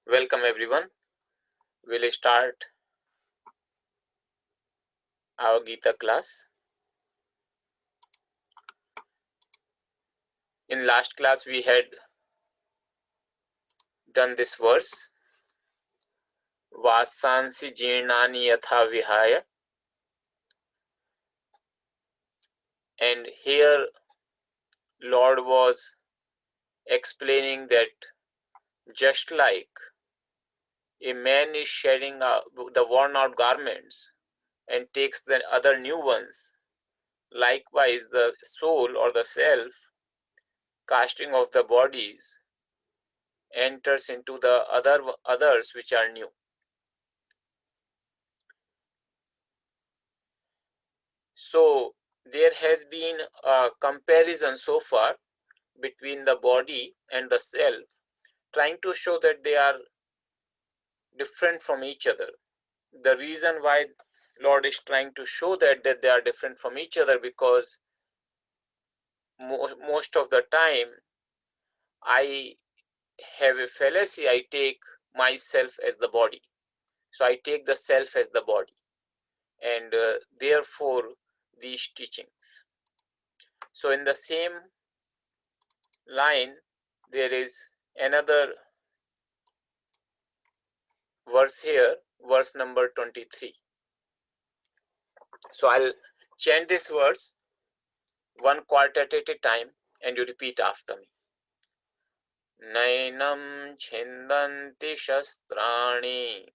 Welcome everyone. We'll start our Gita class. In last class we had done this verse. Vasansi jirnani yatha vihaya. And here Lord was explaining that just like a man is shedding the worn out garments and takes the other new ones, likewise the soul or the self, casting off the bodies, enters into the others which are new. So there has been a comparison so far between the body and the self, trying to show that they are different from each other. The reason why Lord is trying to show that they are different from each other, because most of the time I have a fallacy. I take myself as the body. So I take the self as the body, and therefore these teachings. So in the same line, there is another verse here, verse number 23. So I'll chant this verse one quartet at a time and you repeat after me. Nainam chindanti shastrani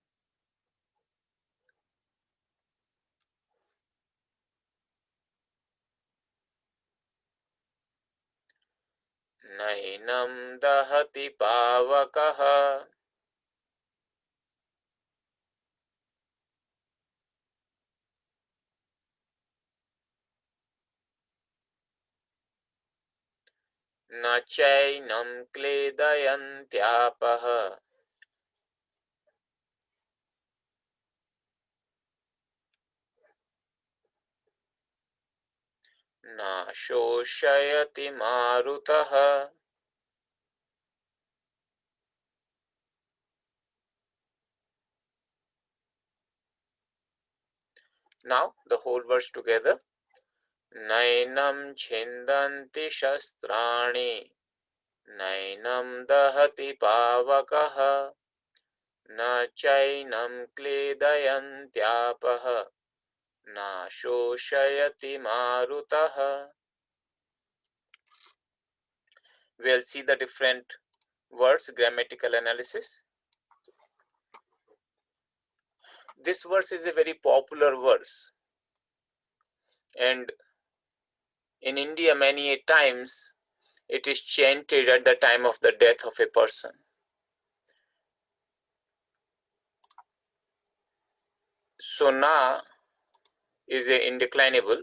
Nainam dahati pavakaha Na chainam kledayantyapah Na shoshayati marutaha. Now the whole verse together. Nainam chindanti shastrani Nainam dahati pavakaha Na chainam kledayantyapah Na shoshayati marutaha. We'll see the different words, grammatical analysis. This verse is a very popular verse, and in India many a times it is chanted at the time of the death of a person. So na is a indeclinable,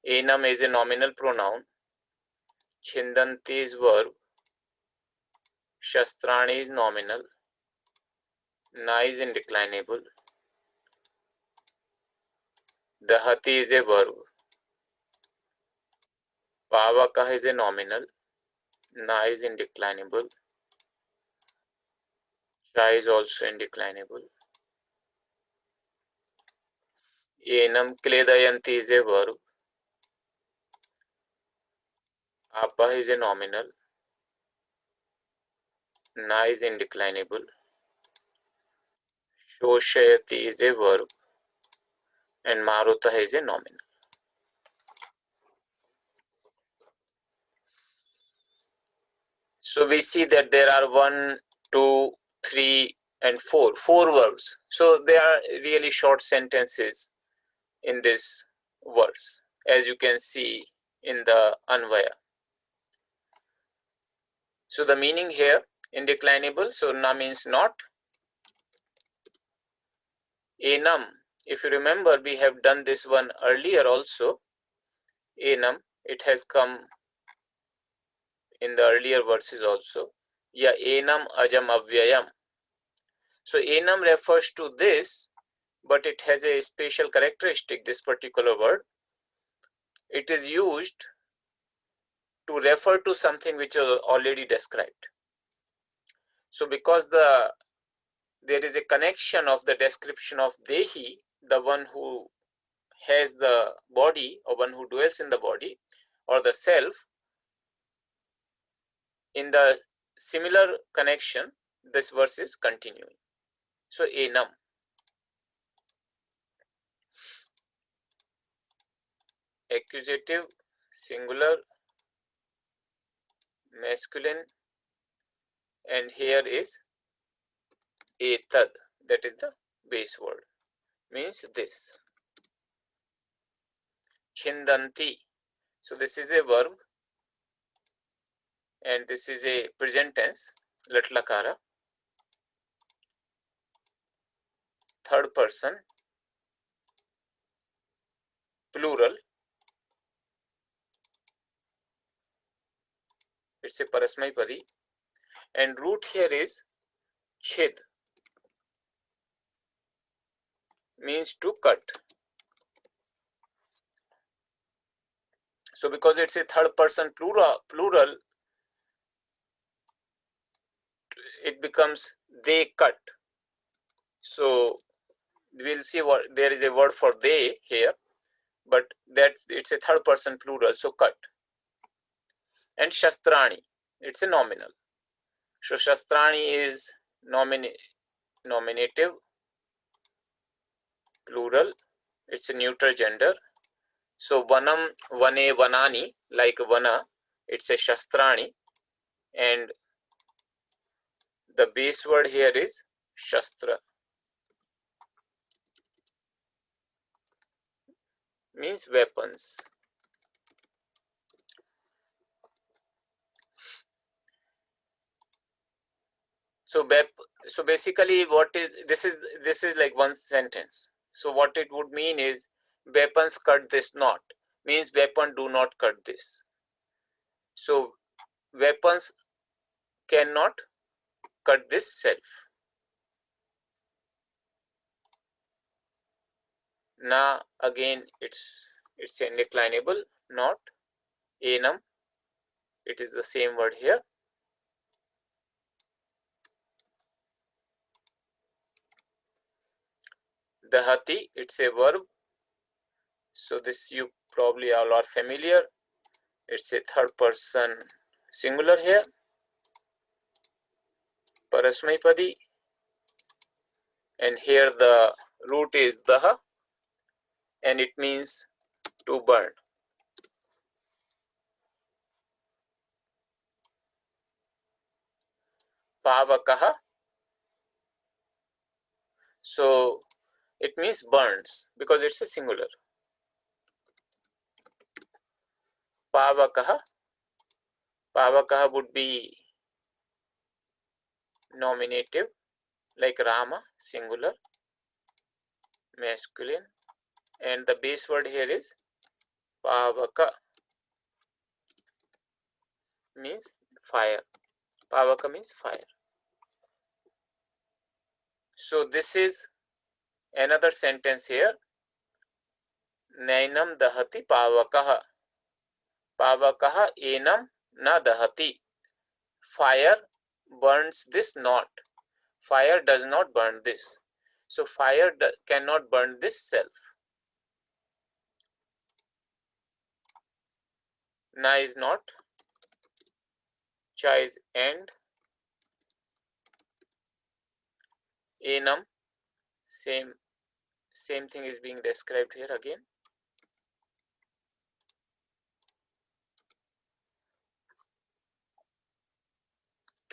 enam is a nominal pronoun, chindanti is verb, shastrani is nominal, na is indeclinable, dahati is a verb, pavaka is a nominal, na is indeclinable, cha is also indeclinable, enam kledayanti is a verb, apa is a nominal, na is indeclinable, shoshayati is a verb, and maruta is a nominal. So we see that there are 1, 2, 3, and 4 verbs. So they are really short sentences in this verse, as you can see in the Anvaya. So the meaning here, indeclinable, so na means not. Enam, if you remember, we have done this one earlier also. Enam, it has come in the earlier verses also. Ya enam ajam avyayam. So enam refers to this, but it has a special characteristic, this particular word. It is used to refer to something which is already described. So because there is a connection of the description of Dehi, the one who has the body or one who dwells in the body or the self, in the similar connection, this verse is continuing. So enam. Accusative, singular, masculine, and here is etad, that is the base word, means this. Chindanti, so this is a verb and this is a present tense, latlakara, third person, plural, it's a parasmaipadi, and root here is chid, means to cut. So because it's a third person plural, it becomes they cut. So we'll see what there is a word for they here, but that it's a third person plural, so cut. And shastrani, it's a nominal. So shastrani is nominative, plural, it's a neuter gender. So vanam, vane, vanani, like vana, it's a shastrani, and the base word here is shastra, means weapons. So basically what is this is like one sentence. So what it would mean is weapons cut this not, means weapon do not cut this. So weapons cannot cut this self. Na, again it's a declinable, not enam, it is the same word here. Dahati, it's a verb, so this you probably all are familiar. It's a third person singular here, parasmaipadi, and here the root is daha and it means to burn. Pavakaha, so it means burns because it's a singular. Pavakaha, Pavakaha would be nominative, like Rama, singular, masculine, and the base word here is Pavaka, means fire. Pavaka means fire. So this is another sentence here. Nainam dahati pavakaha. Pavakaha enam na dahati. Fire burns this not. Fire does not burn this. So fire cannot burn this self. Na is not. Cha is and. Enam, same thing is being described here again.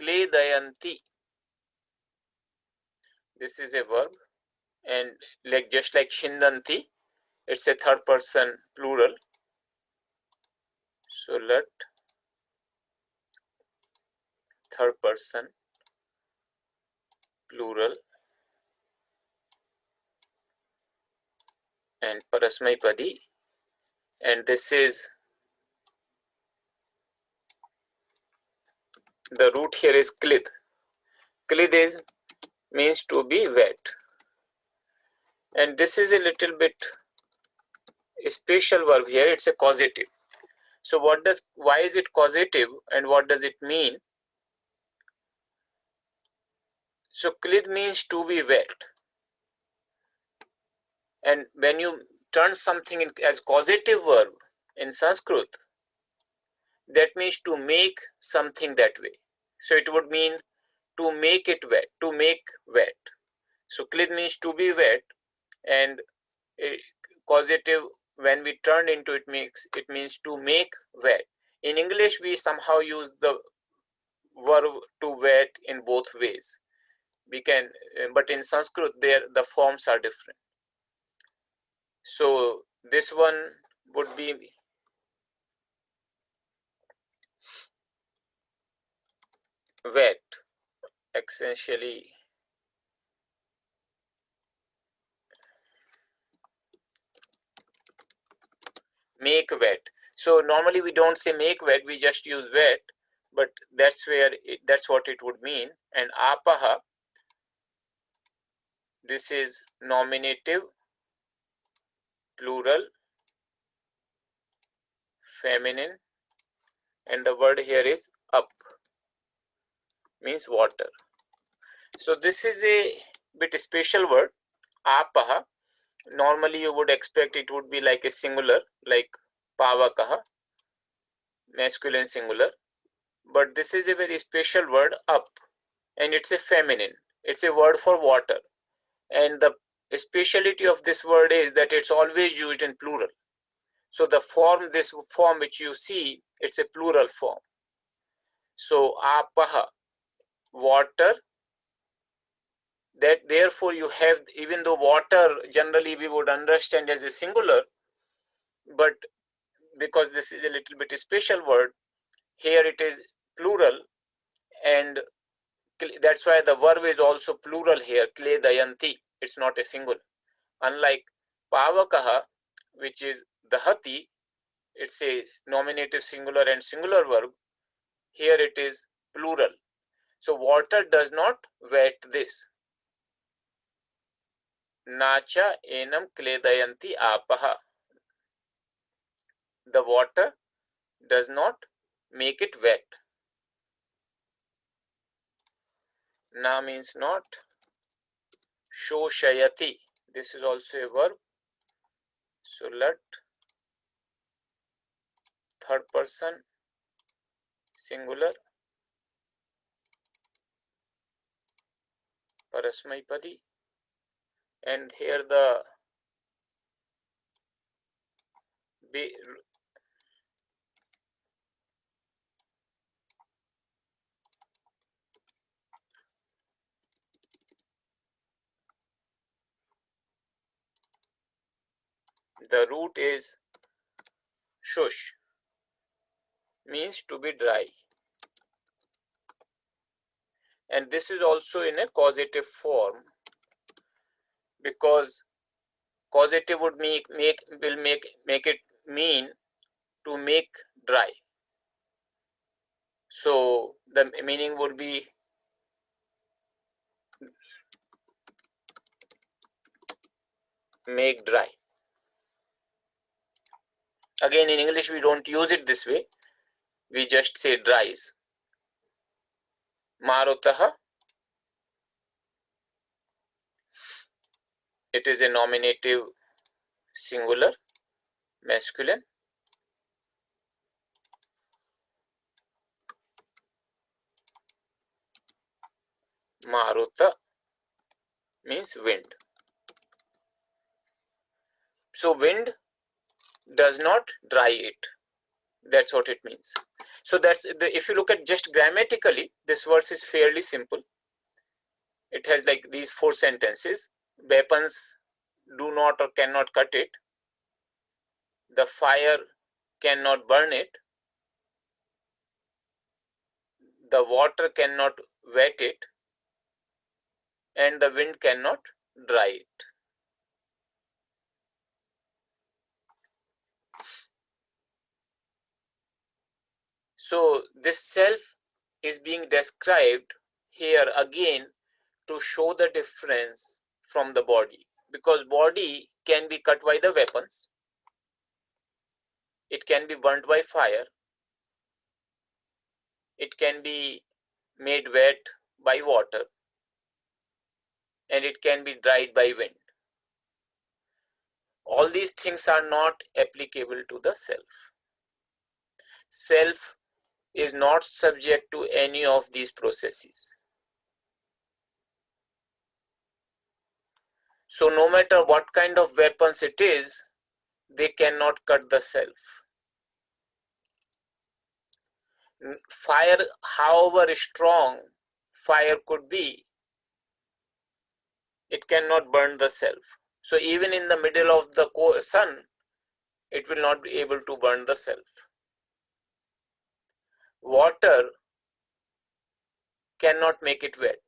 Kledayanti, this is a verb, and like just like Shindanti, it's a third person plural. So let third person plural and parasmaipadi, and this is the root here is klid. Klid is means to be wet, and this is a little bit special verb here. It's a causative. So why is it causative and what does it mean? So klid means to be wet. And when you turn something as causative verb in Sanskrit, that means to make something that way. So it would mean to make it wet, to make wet. So klid means to be wet, and causative, when we turn into it, means to make wet. In English, we somehow use the verb to wet in both ways. We can, but in Sanskrit, the forms are different. So this one would be wet, essentially make wet. So normally we don't say make wet, we just use wet, but that's what it would mean. And apaha, this is nominative, plural, feminine, and the word here is up, means water. So this is a bit special word, apaha. Normally you would expect it would be like a singular, like pavakaha, masculine singular, but this is a very special word, up, and it's a feminine. It's a word for water, and the speciality of this word is that it's always used in plural. So this form which you see, it's a plural form. So apaha, water. That therefore you have, even though water generally we would understand as a singular, but because this is a little bit special word, here it is plural, and that's why the verb is also plural here, kledayanti. It's not a single. Unlike pavakaha, which is dahati, it's a nominative singular and singular verb. Here it is plural. So water does not wet this. Nacha enam kledayanti apaha. The water does not make it wet. Na means not. Shoshayati. This is also a verb. So let, third person, singular, parasmaipadi, and here the root is shush, means to be dry, and this is also in a causative form, because causative would make it mean to make dry. So the meaning would be make dry. Again, in English we don't use it this way, we just say dries. Marutaha, it is a nominative singular, masculine. Maruta means wind. So wind does not dry it. That's what it means. So if you look at just grammatically, this verse is fairly simple. It has like these 4 sentences. Weapons do not or cannot cut it. The fire cannot burn it. The water cannot wet it. And the wind cannot dry it. So this self is being described here again to show the difference from the body, because body can be cut by the weapons, it can be burnt by fire, it can be made wet by water, and it can be dried by wind. All these things are not applicable to the self. Self is not subject to any of these processes. So no matter what kind of weapons it is, they cannot cut the self. Fire, however strong fire could be, it cannot burn the self. So even in the middle of the sun, it will not be able to burn the self. Water cannot make it wet,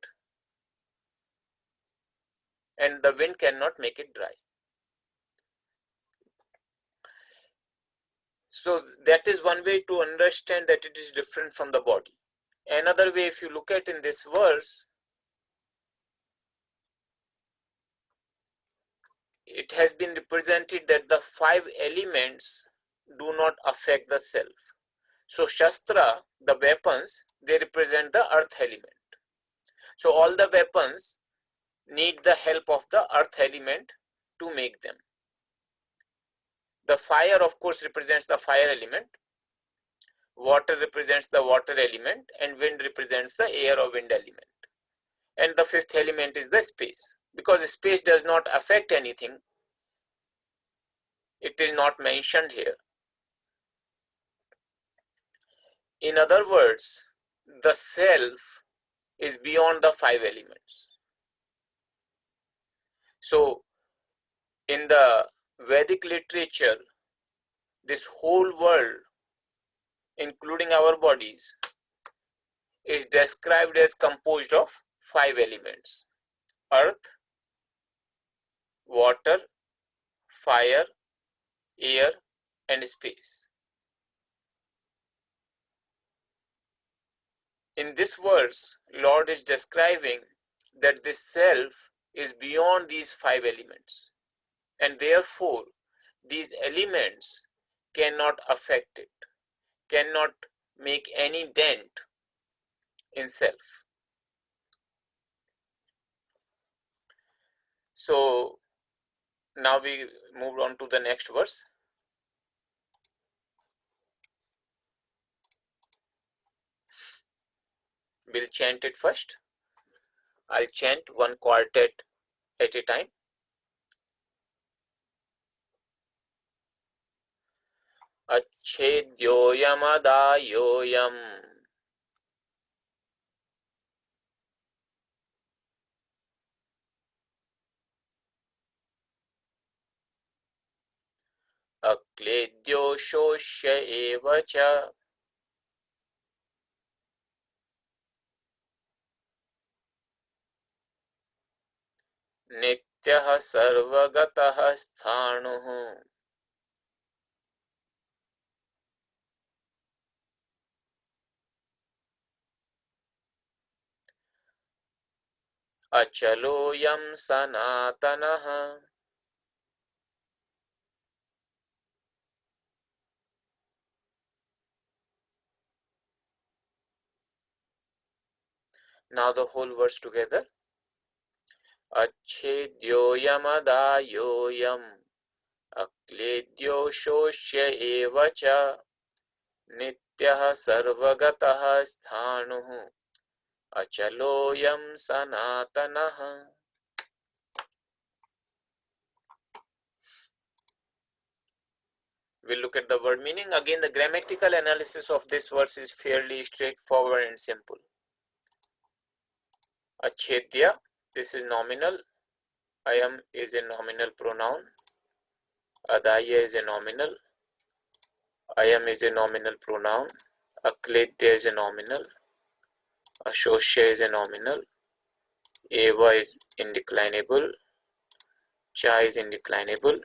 and the wind cannot make it dry. So that is one way to understand that it is different from the body. Another way, if you look at in this verse, it has been represented that the 5 elements do not affect the self. So Shastra, the weapons, they represent the earth element. So all the weapons need the help of the earth element to make them. The fire, of course, represents the fire element. Water represents the water element, and wind represents the air or wind element. And the 5th element is the space. Because space does not affect anything, it is not mentioned here. In other words, the self is beyond the 5 elements. So in the Vedic literature, this whole world, including our bodies, is described as composed of 5 elements: earth, water, fire, air, and space. In this verse, Lord is describing that this self is beyond these 5 elements, and therefore these elements cannot affect it, cannot make any dent in self. So now we move on to the next verse. We'll chant it first. I'll chant one quartet at a time. Achedyoyamadayoyam akledyo shoshya eva cha nityah sarvagatah sthanuh. Achaloyam sanatanah Now the whole verse together. Achedyoyamadayoyam akledyo shoshya eva cha nityah sarvagatah sthanuh achaloyam sanatanah. We'll look at the word meaning. Again, the grammatical analysis of this verse is fairly straightforward and simple. Achedya, this is nominal. Ayam is a nominal pronoun. Adaya is a nominal. Ayam is a nominal pronoun. Akledya is a nominal. Ashoshya is a nominal. Eva is indeclinable. Cha is indeclinable.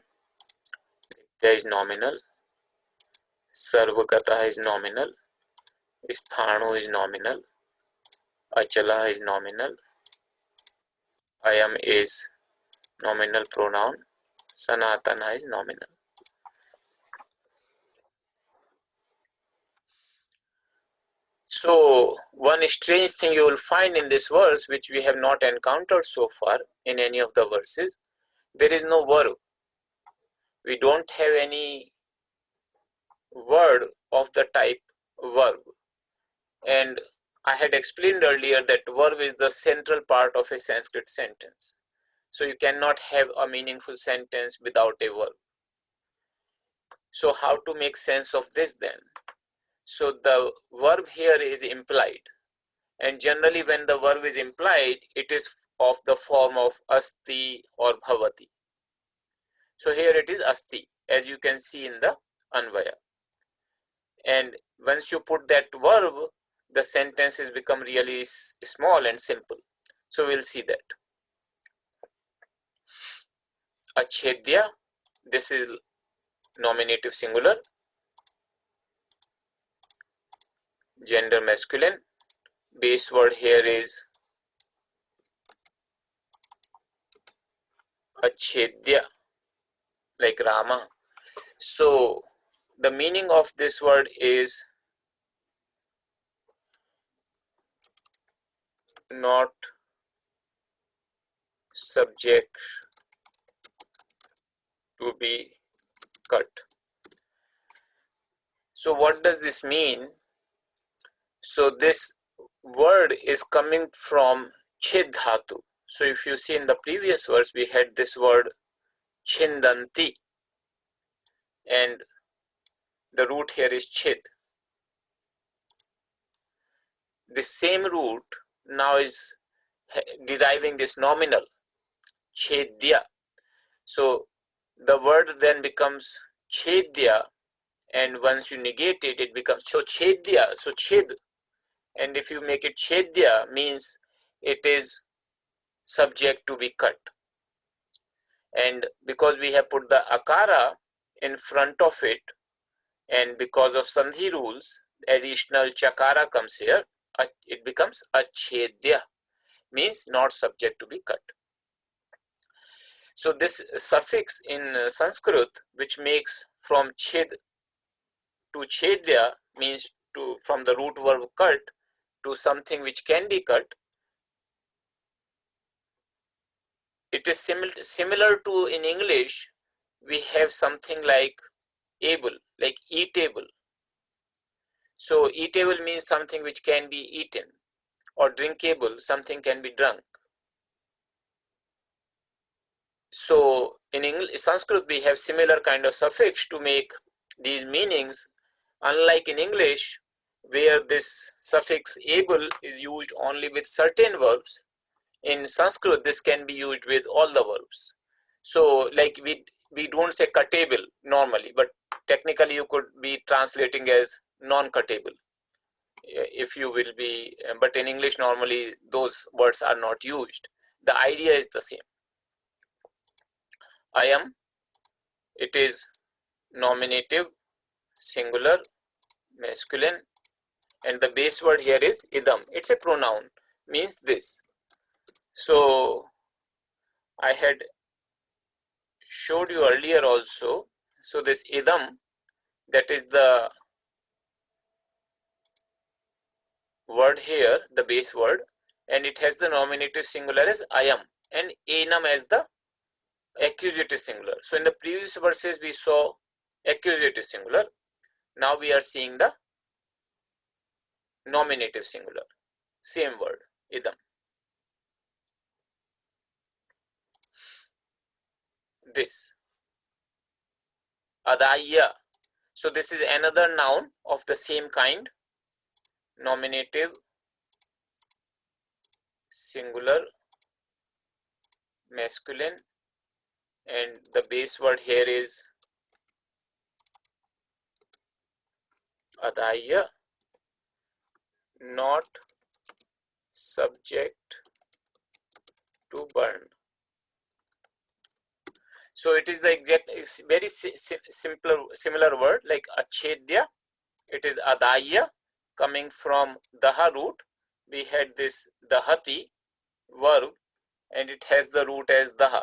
Nitya is nominal. Sarvagata is nominal. Sthanu is nominal. Achala is nominal. Ayam is nominal pronoun. Sanatana is nominal. So one strange thing you will find in this verse, which we have not encountered so far in any of the verses, there is no verb. We don't have any word of the type verb. And I had explained earlier that verb is the central part of a Sanskrit sentence. So you cannot have a meaningful sentence without a verb. So how to make sense of this then? So the verb here is implied. And generally when the verb is implied, it is of the form of asti or bhavati. So here it is asti, as you can see in the Anvaya. And once you put that verb, the sentences become really small and simple. So we'll see that. Achedya, this is nominative singular, gender masculine. Base word here is achedya, like Rama. So the meaning of this word is not subject to be cut. So what does this mean? So this word is coming from chid dhatu. So if you see in the previous verse, we had this word chindanti, and the root here is chid. The same root now is deriving this nominal chedya. So the word then becomes chedya, and once you negate it, it becomes so chedya. So chid, and if you make it chedya, means it is subject to be cut. And because we have put the akara in front of it, and because of sandhi rules, additional chakara comes here, it becomes achedya, means not subject to be cut. So this suffix in Sanskrit, which makes from chid to chedya, means to from the root verb cut to something which can be cut. It is similar to in English, we have something like able, like eatable. So eatable means something which can be eaten, or drinkable, something can be drunk. So in English, Sanskrit, we have similar kind of suffix to make these meanings, unlike in English, where this suffix able is used only with certain verbs. In Sanskrit, this can be used with all the verbs. So like we don't say cuttable normally, but technically you could be translating as non-cuttable, if you will be, but in English normally those words are not used. The idea is the same. I am, it is nominative, singular, masculine, and the base word here is idam. It's a pronoun, means this. So I had showed you earlier also. So this idam, that is the word here, the base word, and it has the nominative singular as I am, and enam as the accusative singular. So in the previous verses we saw accusative singular. Now we are seeing the nominative singular. Same word, idam. This. Adaya. So this is another noun of the same kind. Nominative, singular, masculine, and the base word here is adaya, not subject to burn. So it is the exact, very similar word like achedya. It is adaya, coming from daha root. We had this dahati verb, and it has the root as daha.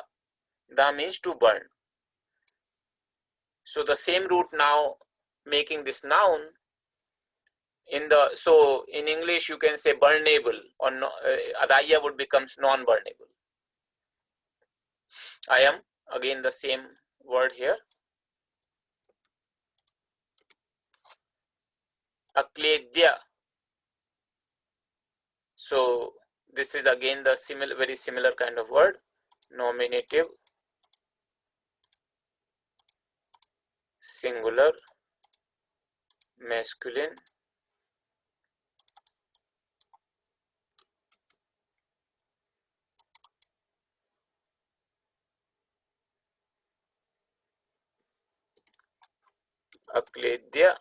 Daha means to burn. So the same root now making this noun, so in English you can say burnable, or no, adaya would becomes non-burnable. I am again the same word here. Akledya. So this is again the very similar kind of word, nominative, singular, masculine, akledya,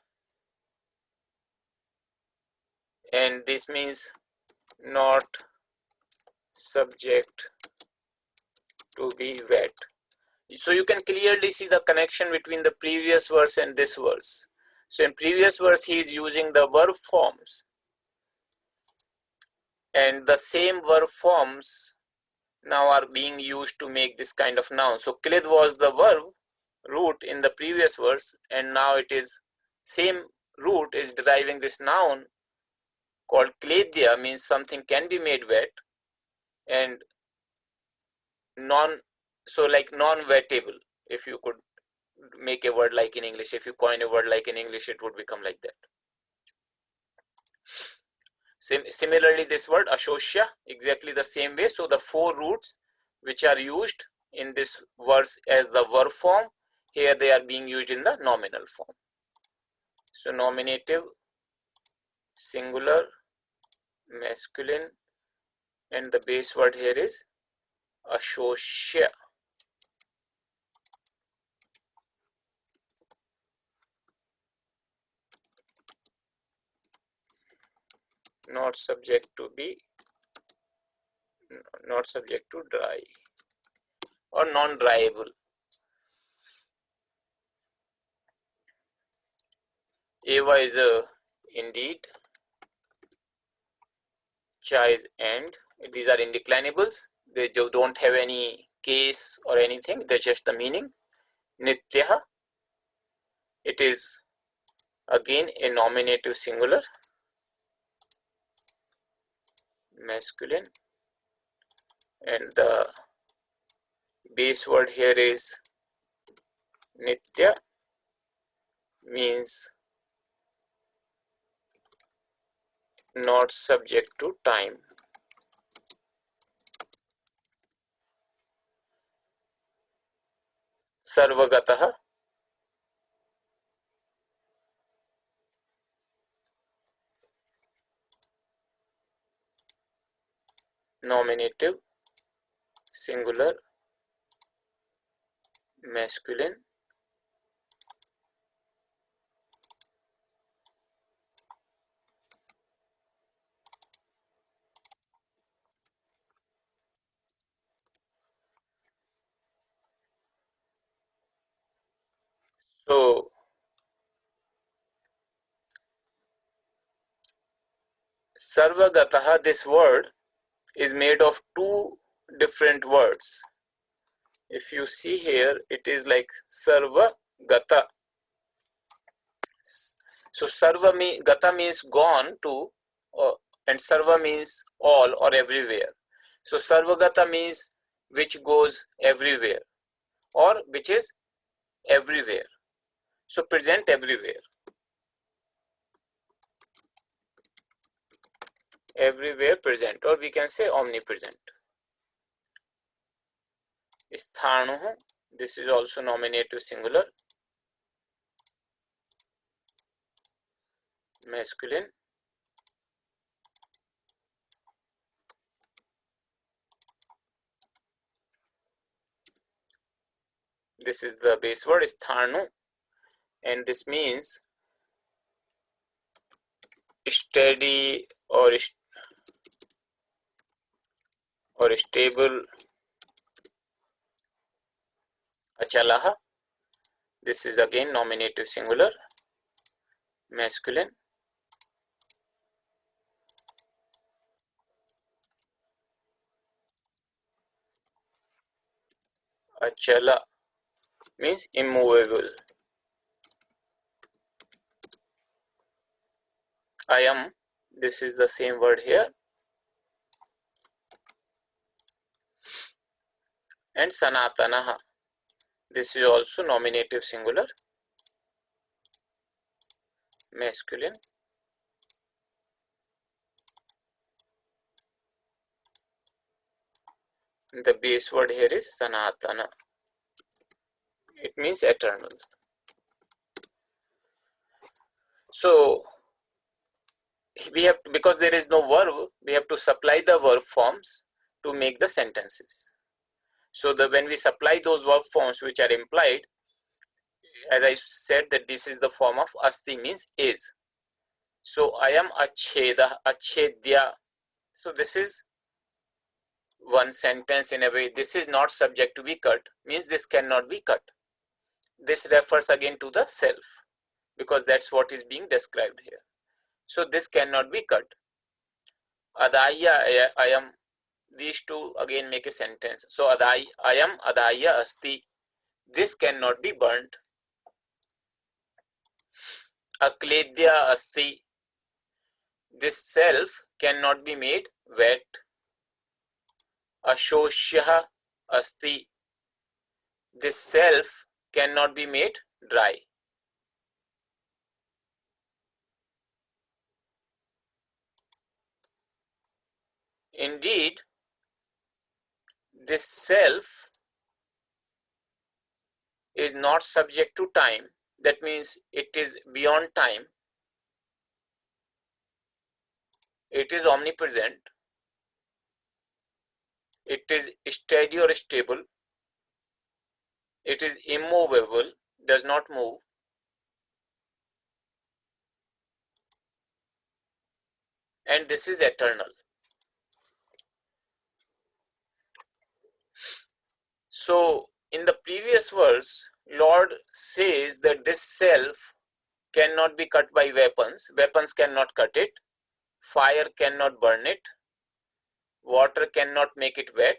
and this means not subject to be wet. So you can clearly see the connection between the previous verse and this verse. So in previous verse he is using the verb forms, and the same verb forms now are being used to make this kind of noun. So klid was the verb root in the previous verse, and now it is same root is deriving this noun called kledya, means something can be made wet, and non-wettable. If you could make a word like in English, if you coin a word like in English, it would become like that. Similarly, this word ashosya, exactly the same way. So the four roots which are used in this verse as the verb form, here they are being used in the nominal form. So nominative, singular, masculine, and the base word here is ashosya. Not subject to dry or non-dryable. Eva is a indeed, cha is and. These are indeclinables. They don't have any case or anything. They're just the meaning. Nityaha. It is again a nominative singular, masculine, and the base word here is nitya, means not subject to time. Sarvagataha, nominative, singular, masculine, so Sarvagataha, this word is made of two different words. If you see here, it is like Sarvagata. So Gata means gone to, and Sarva means all or everywhere. So Sarvagata means which goes everywhere, or which is everywhere. So present everywhere. Everywhere present, or we can say omnipresent. Sthanuh, this is also nominative singular, masculine, this is the base word sthanu, and this means steady or stable. Achalaha, this is again nominative singular, masculine, achala means immovable. Ayam, this is the same word here, and sanatanaha, this is also nominative singular, masculine. The base word here is sanatana. It means eternal. So we have to, because there is no verb, we have to supply the verb forms to make the sentences. So when we supply those verb forms which are implied, as I said, that this is the form of asti, means is. So I am acheda, achedya. So this is one sentence in a way. This is not subject to be cut, means this cannot be cut. This refers again to the self, because that's what is being described here. So this cannot be cut. Adaya, I am, these two again make a sentence. So I am adaya asti. This cannot be burnt. Akledya asti. This self cannot be made wet. Ashoshya asti. This self cannot be made dry. Indeed, this self is not subject to time. That means it is beyond time. It is omnipresent. It is steady or stable. It is immovable, does not move. And this is eternal. So in the previous verse, Lord says that this self cannot be cut by weapons. Weapons cannot cut it. Fire cannot burn it. Water cannot make it wet.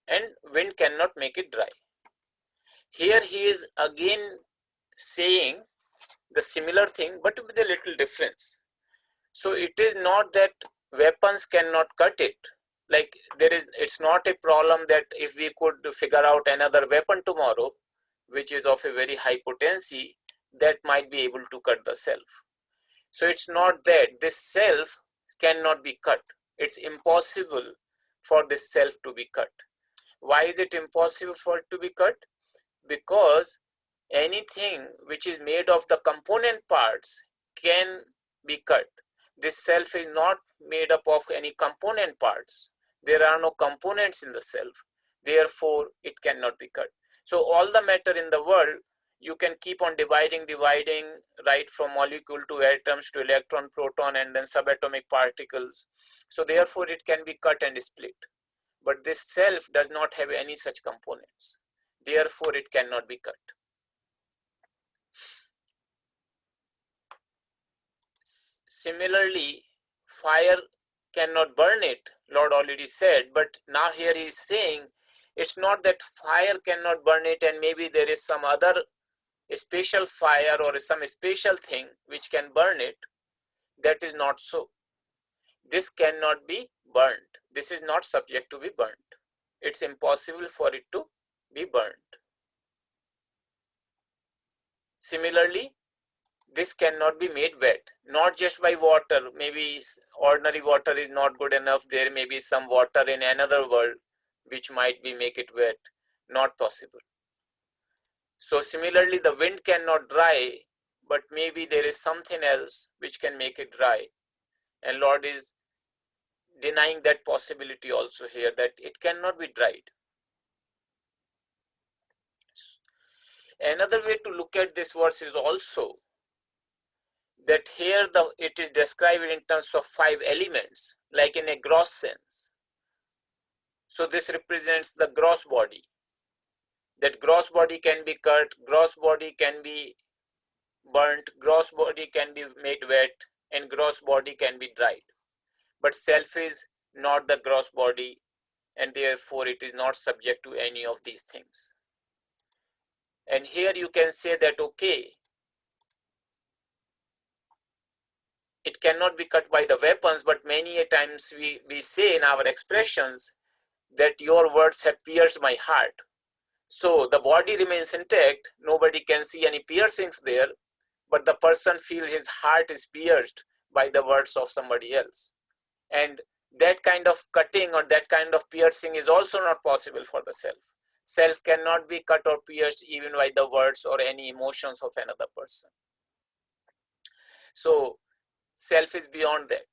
And wind cannot make it dry. Here he is again saying the similar thing, but with a little difference. So it is not that weapons cannot cut it. Like it's not a problem that if we could figure out another weapon tomorrow, which is of a very high potency, that might be able to cut the self. So it's not that this self cannot be cut. It's impossible for this self to be cut. Why is it impossible for it to be cut? Because anything which is made of the component parts can be cut. This self is not made up of any component parts. There are no components in the self. Therefore, it cannot be cut. So all the matter in the world, you can keep on dividing, right from molecule to atoms to electron, proton, and then subatomic particles. So therefore, it can be cut and split. But this self does not have any such components. Therefore, it cannot be cut. Similarly, fire cannot burn it, Lord already said, but now here he is saying it's not that fire cannot burn it and maybe there is some other special fire or some special thing which can burn it. That is not so. This cannot be burnt. This is not subject to be burnt. It's impossible for it to be burnt. Similarly, this cannot be made wet, not just by water. Maybe ordinary water is not good enough. There may be some water in another world which might be make it wet. Not possible. So similarly, the wind cannot dry, but maybe there is something else which can make it dry. And Lord is denying that possibility also here, that it cannot be dried. Another way to look at this verse is also that here it is described in terms of 5 elements, like in a gross sense. So this represents the gross body. That gross body can be cut, gross body can be burnt, gross body can be made wet, and gross body can be dried. But self is not the gross body, and therefore it is not subject to any of these things. And here you can say that, okay, it cannot be cut by the weapons, but many a times we say in our expressions that your words have pierced my heart. So the body remains intact, nobody can see any piercings there, but the person feels his heart is pierced by the words of somebody else. And that kind of cutting or that kind of piercing is also not possible for the self. Self cannot be cut or pierced even by the words or any emotions of another person. So self is beyond that.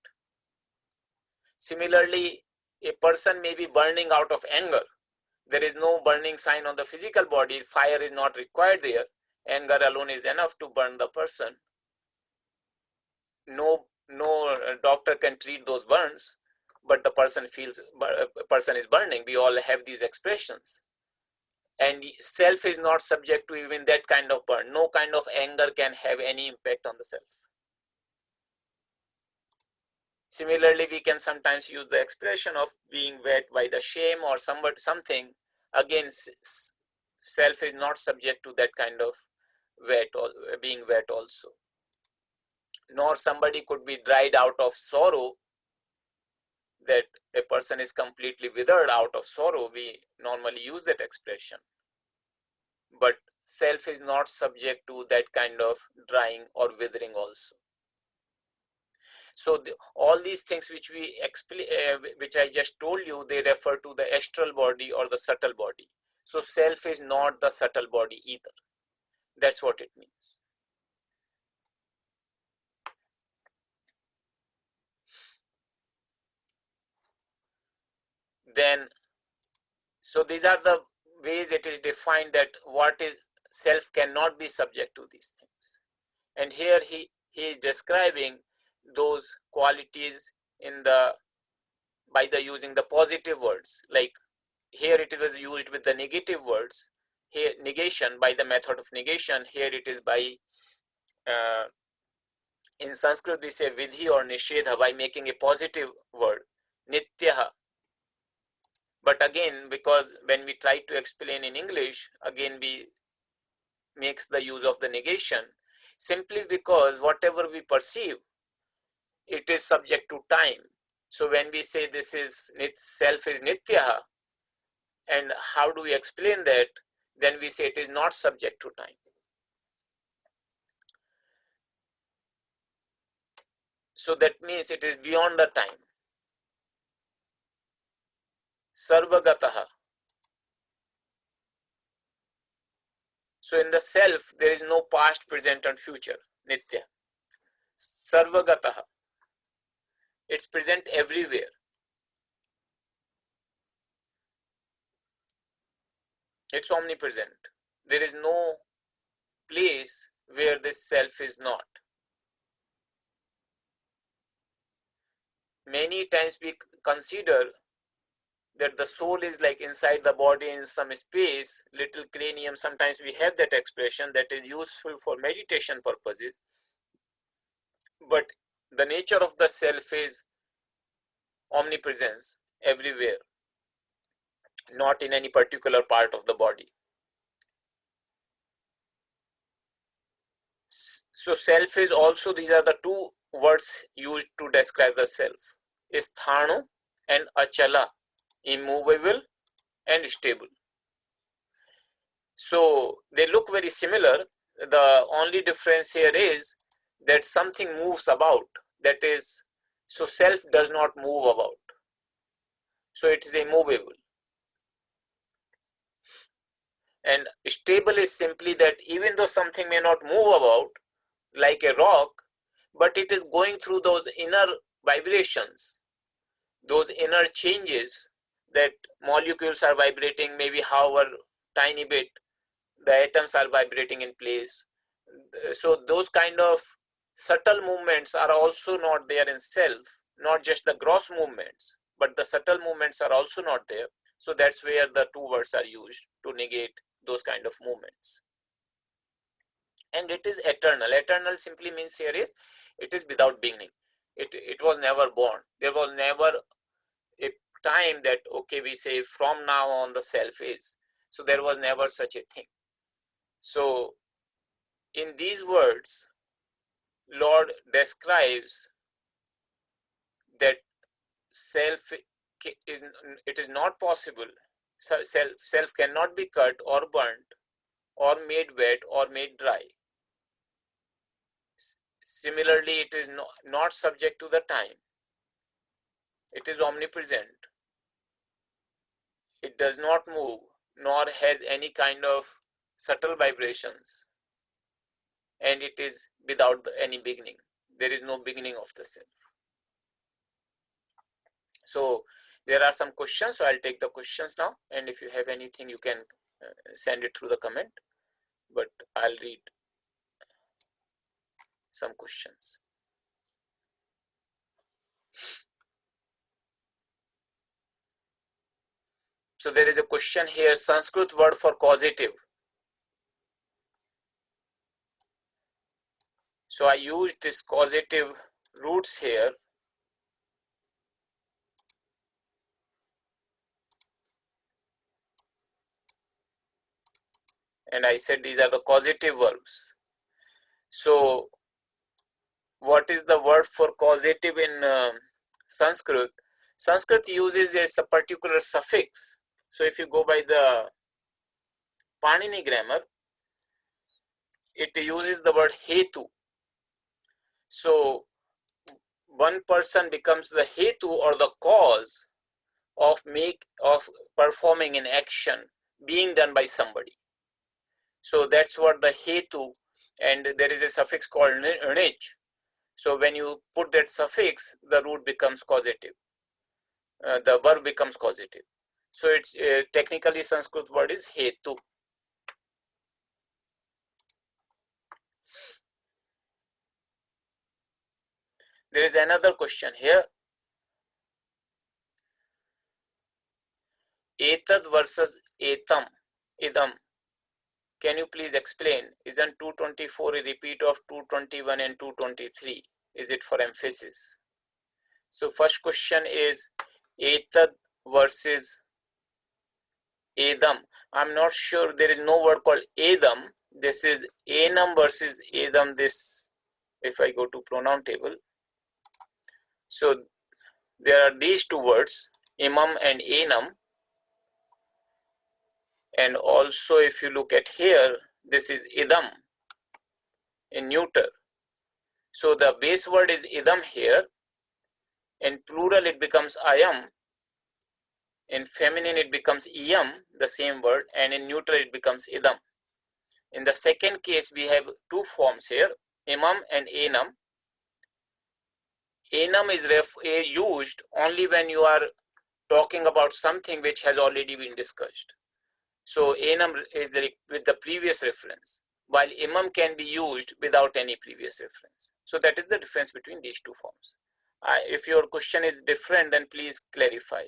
Similarly, a person may be burning out of anger. There is no burning sign on the physical body. Fire is not required there. Anger alone is enough to burn the person. No doctor can treat those burns, but the person feels a person is burning. We all have these expressions. And self is not subject to even that kind of burn. No kind of anger can have any impact on the self. Similarly, we can sometimes use the expression of being wet by the shame or something. Again, self is not subject to that kind of wet or being wet also. Nor somebody could be dried out of sorrow, that a person is completely withered out of sorrow. We normally use that expression. But self is not subject to that kind of drying or withering also. So all these things which we explain, which I just told you, they refer to the astral body or the subtle body. So self is not the subtle body either. That's what it means. Then, so these are the ways it is defined that what is self cannot be subject to these things. And here he is describing those qualities in the by the using the positive words. Like here it was used with the negative words. Here negation, by the method of negation. Here it is by in Sanskrit we say vidhi or nishedha, by making a positive word nityaha. But again, because when we try to explain in English, again we makes the use of the negation, simply because whatever we perceive, it is subject to time. So when we say this is self is nityaha, and how do we explain that? Then we say it is not subject to time. So that means it is beyond the time. Sarvagataha. So in the self, there is no past, present, and future. Nitya. Sarvagataha. It's present everywhere. It's omnipresent. There is no place where this self is not. Many times we consider that the soul is like inside the body in some space, little cranium. Sometimes we have that expression that is useful for meditation purposes. But the nature of the self is omnipresence everywhere, not in any particular part of the body. So self is also, these are the two words used to describe the self, sthanu and achala, immovable and stable. So they look very similar. The only difference here is that something moves about. That is, so self does not move about. So it is immovable. And stable is simply that even though something may not move about, like a rock, but it is going through those inner vibrations, those inner changes, that molecules are vibrating, maybe however tiny bit, the atoms are vibrating in place. So those kind of subtle movements are also not there in self, not just the gross movements, but the subtle movements are also not there. So that's where the two words are used to negate those kind of movements. And it is eternal. Eternal simply means here is, it is without beginning. It was never born. There was never a time that, okay, we say from now on the self is. So there was never such a thing. So in these words, Lord describes that self it is not possible. Self cannot be cut or burnt or made wet or made dry. Similarly, it is not subject to the time. It is omnipresent. It does not move, nor has any kind of subtle vibrations, and it is without any beginning. There is no beginning of the self. So there are some questions, so I'll take the questions now, and if you have anything you can send it through the comment, but I'll read some questions. So there is a question here, Sanskrit word for causative. So I used this causative roots here. And I said these are the causative verbs. So what is the word for causative in Sanskrit? Sanskrit uses a particular suffix. So if you go by the Panini grammar, it uses the word hetu. So one person becomes the hetu or the cause of performing an action being done by somebody. So that's what the hetu, and there is a suffix called nij. So when you put that suffix, the root becomes causative. The verb becomes causative. So it's technically Sanskrit word is hetu. There is another question here. Etad versus etam, idam. Can you please explain? Isn't 224 a repeat of 221 and 223? Is it for emphasis? So first question is etad versus edam. I'm not sure, there is no word called edam. This is enam versus edam. This, if I go to pronoun table. So there are these two words, imam and enam. And also if you look at here, this is idam in neuter. So the base word is idam here. In plural it becomes ayam. In feminine it becomes iyam, the same word, and in neutral it becomes idam. In the second case we have two forms here, imam and enam. Enam is used only when you are talking about something which has already been discussed. So enam is with the previous reference, while imam can be used without any previous reference. So that is the difference between these two forms. If your question is different, then please clarify.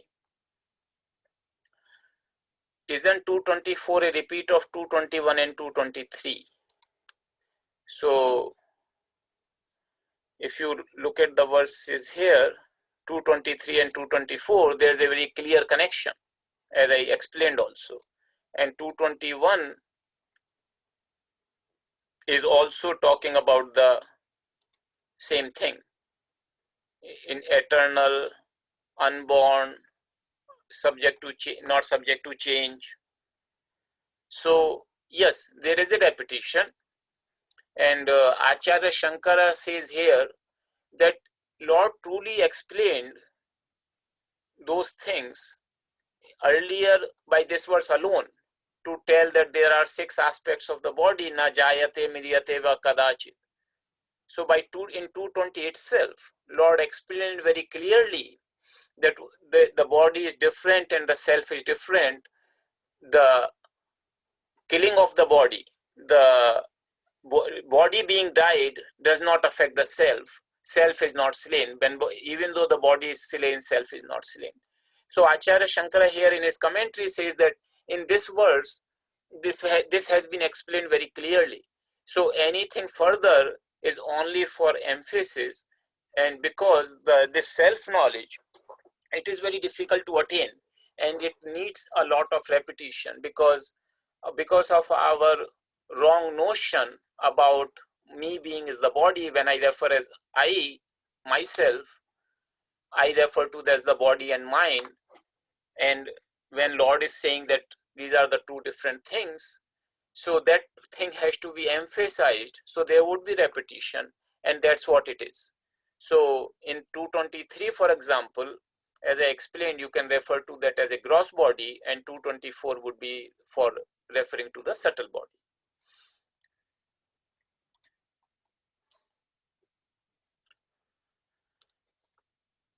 Isn't 224 a repeat of 221 and 223? So if you look at the verses here, 223 and 224, there's a very clear connection, as I explained also. And 221 is also talking about the same thing, in eternal, unborn, subject to not subject to change. So yes, there is a repetition, and Acharya Shankara says here that Lord truly explained those things earlier by this verse alone, to tell that there are 6 aspects of the body, na jayate miryate va kadachit. So in 220 itself, Lord explained very clearly that the body is different and the self is different. The killing of the body, the body being died, does not affect the self. Self is not slain. Even though the body is slain, self is not slain. So Acharya Shankara here in his commentary says that in this verse, this has been explained very clearly. So anything further is only for emphasis, and because this self-knowledge, it is very difficult to attain, and it needs a lot of repetition, because of our wrong notion about me being is the body. When I refer as I, myself, I refer to as the body and mind. And when Lord is saying that these are the two different things, so that thing has to be emphasized. So there would be repetition, and that's what it is. So in 223, for example, as I explained, you can refer to that as a gross body, and 224 would be for referring to the subtle body.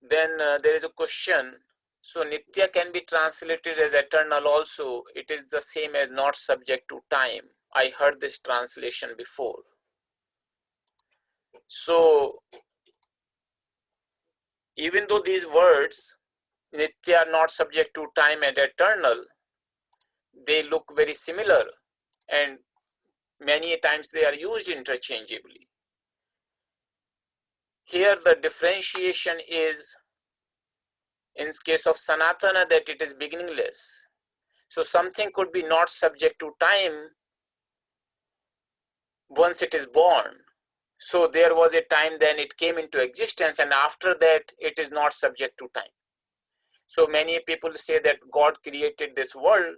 Then there is a question. So Nitya can be translated as eternal also. It is the same as not subject to time. I heard this translation before. So even though these words, Nitya, are not subject to time and eternal, they look very similar, and many times they are used interchangeably. Here the differentiation is, in case of Sanatana, that it is beginningless. So something could be not subject to time once it is born. So there was a time then it came into existence, and after that it is not subject to time. So many people say that God created this world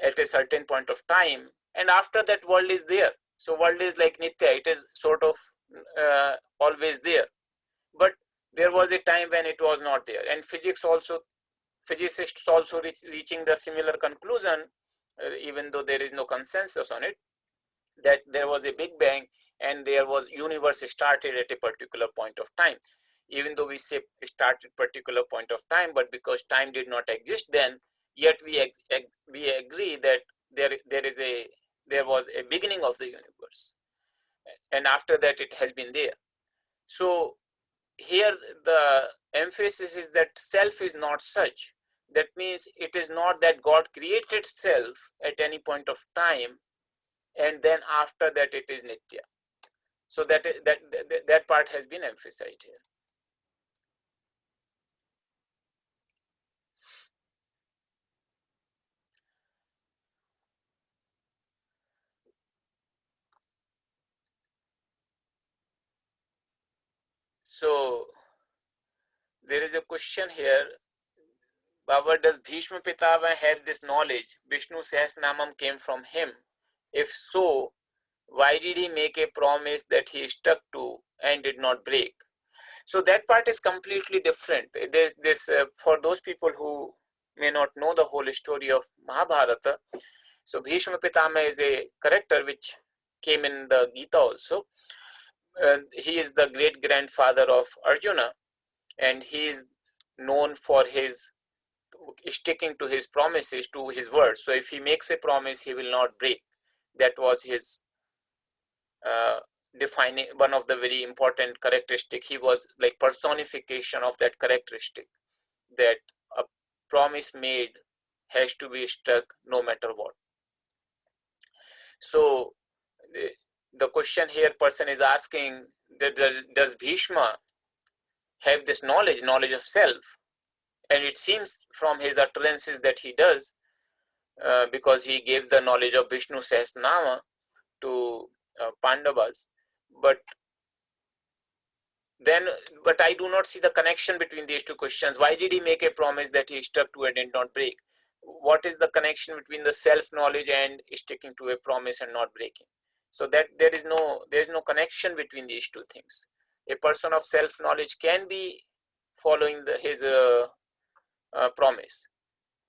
at a certain point of time, and after that world is there. So world is like Nitya, it is sort of always there. But there was a time when it was not there, and physicists also reaching the similar conclusion, even though there is no consensus on it, that there was a big bang and there was universe started at a particular point of time. Even though we say started particular point of time, but because time did not exist then, yet we agree that there was a beginning of the universe, and after that it has been there. So here the emphasis is that self is not such. That means it is not that God created self at any point of time and then after that it is Nitya. So that part has been emphasized here. So there is a question here. Baba, does Bhishma Pitava have this knowledge? Vishnu Sahasranamam came from him. If so, why did he make a promise that he stuck to and did not break? So that part is completely different. There's this for those people who may not know the whole story of Mahabharata. So Bhishma Pitama is a character which came in the Gita also. He is the great grandfather of Arjuna, and he is known for his sticking to his promises, to his words. So if he makes a promise, he will not break. That was his defining, one of the very important characteristic. He was like personification of that characteristic, that a promise made has to be stuck no matter what. So the question here person is asking that does Bhishma have this knowledge of self? And it seems from his utterances that he does, because he gave the knowledge of Vishnu Sahasranama to Pandavas. But I do not see the connection between these two questions. Why did he make a promise that he stuck to it and not break? What is the connection between the self-knowledge and sticking to a promise and not breaking? So that there is no connection between these two things. A person of self-knowledge can be following his promise,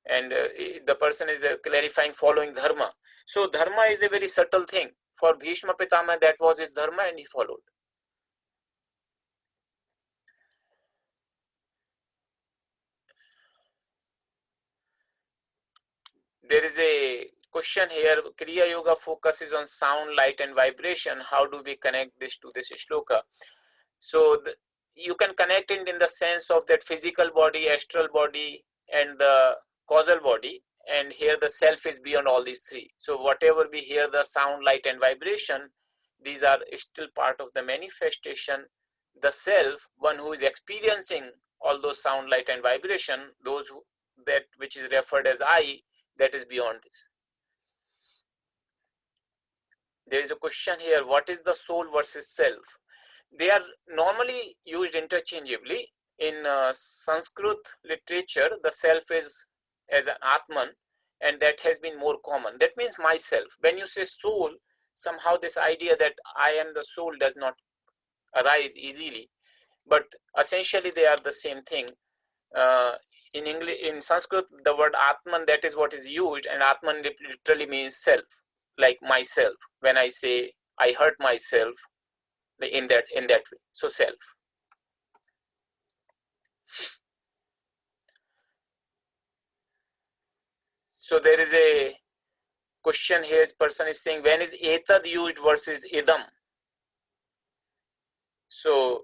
and the person is clarifying following dharma. So dharma is a very subtle thing. For Bhishma Pitama, that was his dharma and he followed. There is a question here. Kriya Yoga focuses on sound, light and vibration. How do we connect this to this shloka? So you can connect it in the sense of that physical body, astral body and the causal body, and here the self is beyond all these three. So whatever we hear, the sound, light and vibration, these are still part of the manifestation. The self, one who is experiencing all those sound, light and vibration, that which is referred as I, that is beyond this. There is a question here, what is the soul versus self? They are normally used interchangeably, in Sanskrit literature, the self is as an Atman, and that has been more common. That means myself. When you say soul, somehow this idea that I am the soul does not arise easily, but essentially they are the same thing. In English, in Sanskrit, the word Atman, that is what is used, and Atman literally means self, like myself. When I say I hurt myself, in that way, so self. So there is a question here. This person is saying, when is etad used versus idam? So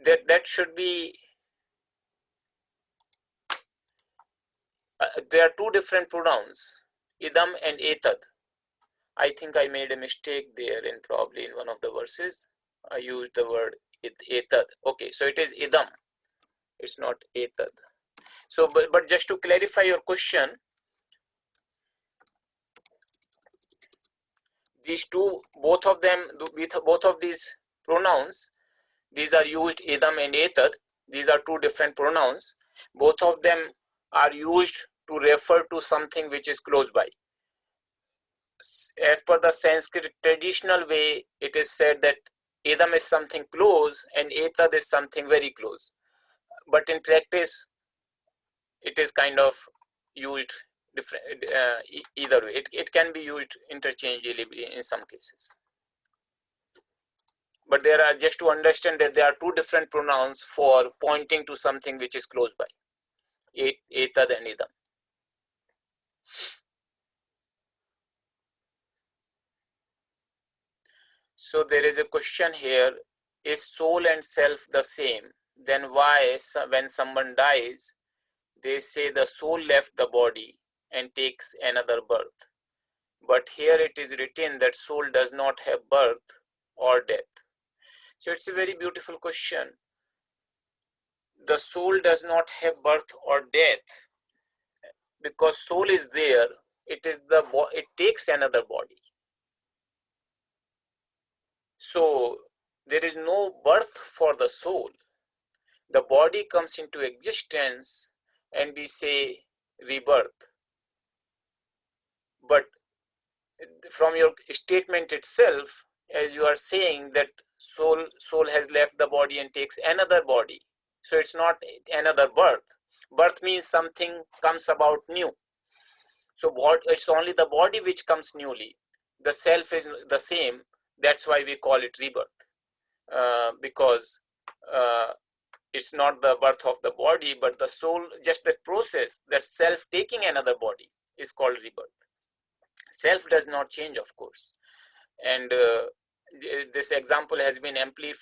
that should be, there are two different pronouns, idam and etad. I think I made a mistake there, in probably in one of the verses I used the word etad. Okay, so it is idam, it's not etad. So but just to clarify your question, these two, both of them, with both of these pronouns, these are used idam and etad. These are two different pronouns. Both of them are used to refer to something which is close by. As per the Sanskrit traditional way, it is said that idam is something close and etad is something very close. But in practice, it is kind of used different, either way. It can be used interchangeably in some cases. But there are, just to understand that there are two different pronouns for pointing to something which is close by, etad and idam. So there is a question here, is soul and self the same? Then why, when someone dies, they say the soul left the body and takes another birth? But here it is written that soul does not have birth or death. So it's a very beautiful question. The soul does not have birth or death because soul is there. It is it takes another body. So there is no birth for the soul. The body comes into existence and we say rebirth. But from your statement itself, as you are saying that soul has left the body and takes another body, so it's not another birth. Birth means something comes about new. So it's only the body which comes newly. The self is the same. That's why we call it rebirth, because it's not the birth of the body, but the soul, just that process, that self taking another body, is called rebirth. Self does not change, of course. And this example has been amply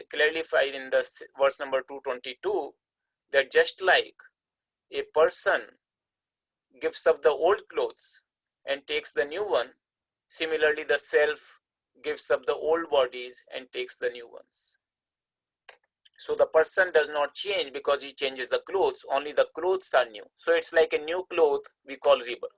clarified in the verse number 222, that just like a person gives up the old clothes and takes the new one, similarly the self gives up the old bodies and takes the new ones. So the person does not change because he changes the clothes, only the clothes are new. So it's like a new cloth we call rebirth.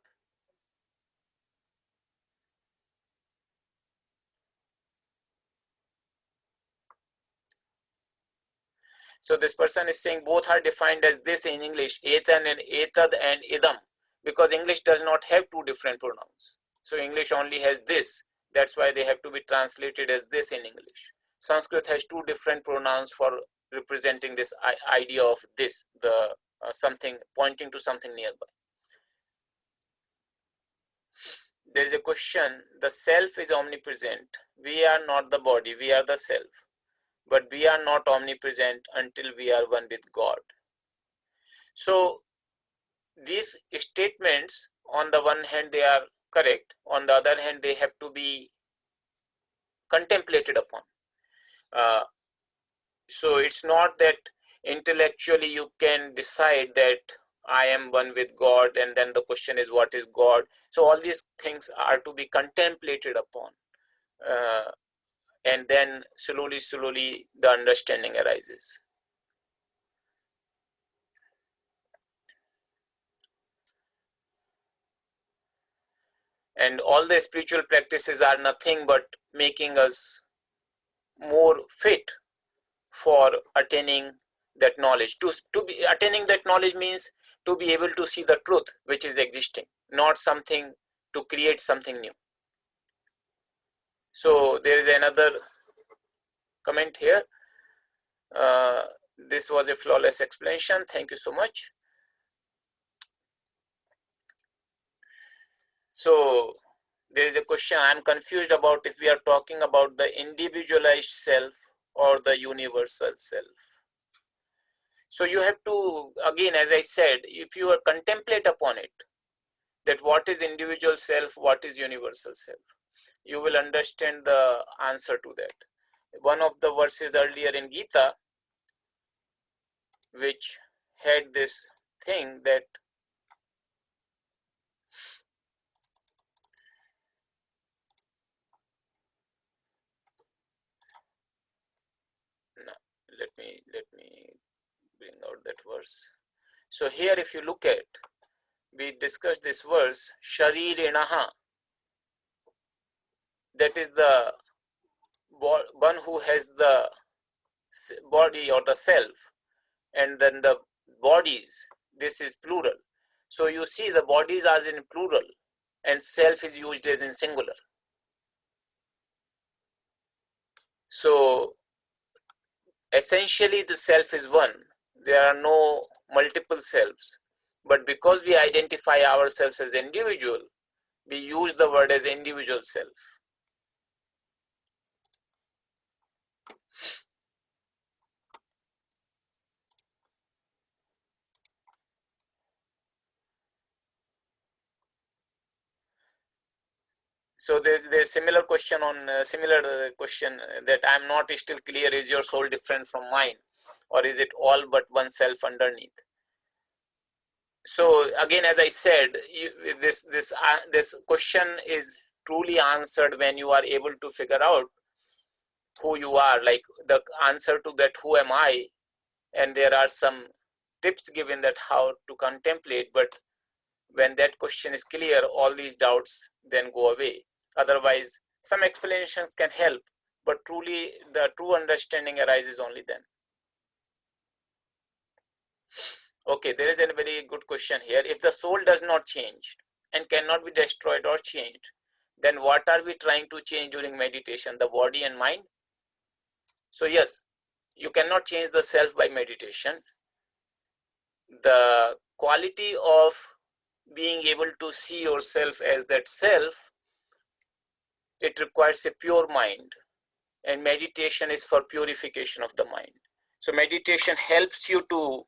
So this person is saying both are defined as this in English, etad and idam, because English does not have two different pronouns. So English only has this. That's why they have to be translated as this in English. Sanskrit has two different pronouns for representing this idea of this, the something pointing to something nearby. There is a question, the self is omnipresent. We are not the body, we are the self. But we are not omnipresent until we are one with God. So these statements, on the one hand, they are correct. On the other hand, they have to be contemplated upon. So it's not that intellectually you can decide that I am one with God, and then the question is, what is God? So all these things are to be contemplated upon. And then slowly the understanding arises. And all the spiritual practices are nothing but making us more fit for attaining that knowledge. To be attaining that knowledge means to be able to see the truth which is existing, not something to create something new. So there is another comment here. This was a flawless explanation. Thank you so much. So there is a question. I'm confused about if we are talking about the individualized self or the universal self. So you have to, again, as I said, if you contemplate upon it, that what is individual self, what is universal self, you will understand the answer to that. One of the verses earlier in Gita, which had this thing that no, let me bring out that verse. So here, if you look at, we discussed this verse, Sharirinaha, that is the one who has the body or the self, and then the bodies, this is plural. So you see the bodies are in plural and self is used as in singular. So essentially the self is one. There are no multiple selves. But because we identify ourselves as individual, we use the word as individual self. So there's similar question on similar question that I'm not still clear. Is your soul different from mine, or is it all but one self underneath? So again, as I said, this question is truly answered when you are able to figure out who you are, like the answer to that, who am I? And there are some tips given that how to contemplate, but when that question is clear, all these doubts then go away. Otherwise, some explanations can help, but truly the true understanding arises only then. Okay, there is a very good question here. If the soul does not change and cannot be destroyed or changed, then what are we trying to change during meditation? The body and mind? So yes, you cannot change the self by meditation. The quality of being able to see yourself as that self, it requires a pure mind, and meditation is for purification of the mind. So meditation helps you to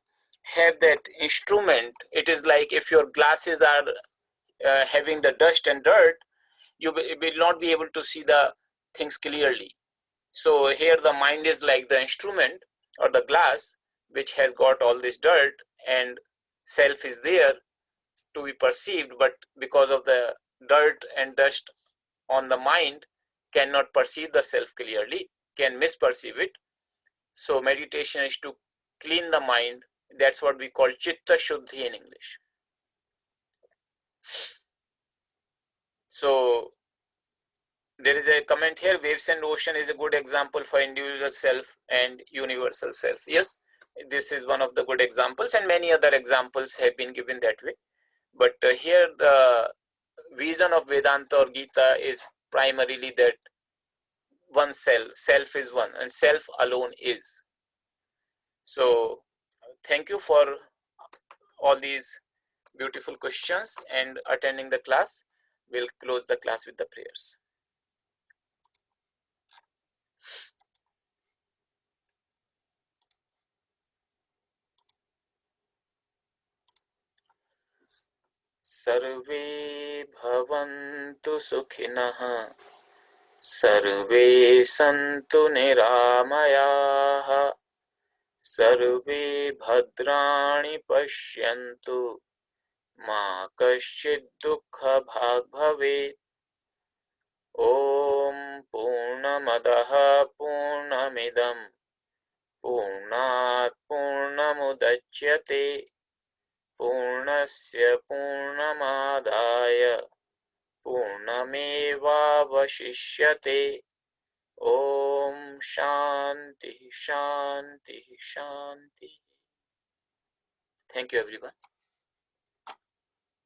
have that instrument. It is like if your glasses are having the dust and dirt, you will not be able to see the things clearly. So here the mind is like the instrument or the glass which has got all this dirt, and self is there to be perceived, but because of the dirt and dust on the mind, cannot perceive the self clearly, can misperceive it. So meditation is to clean the mind. That's what we call chitta shuddhi in English. So there is a comment here, waves and ocean is a good example for individual self and universal self. Yes, this is one of the good examples, and many other examples have been given that way. But here the vision of Vedanta or Gita is primarily that one self is one, and self alone is. So thank you for all these beautiful questions and attending the class. We'll close the class with the prayers. Sarve bhavantu sukhinah, sarve santu niramayah, sarve bhadrani pashyantu, ma kaschid dukha bhag bhavet. Om Purnamadaha Purnamidam Purnat Purnamudachyate Purnasya Purnamadaya Purnamevavashishyate Om Shanti Shanti Shanti. Thank you everyone.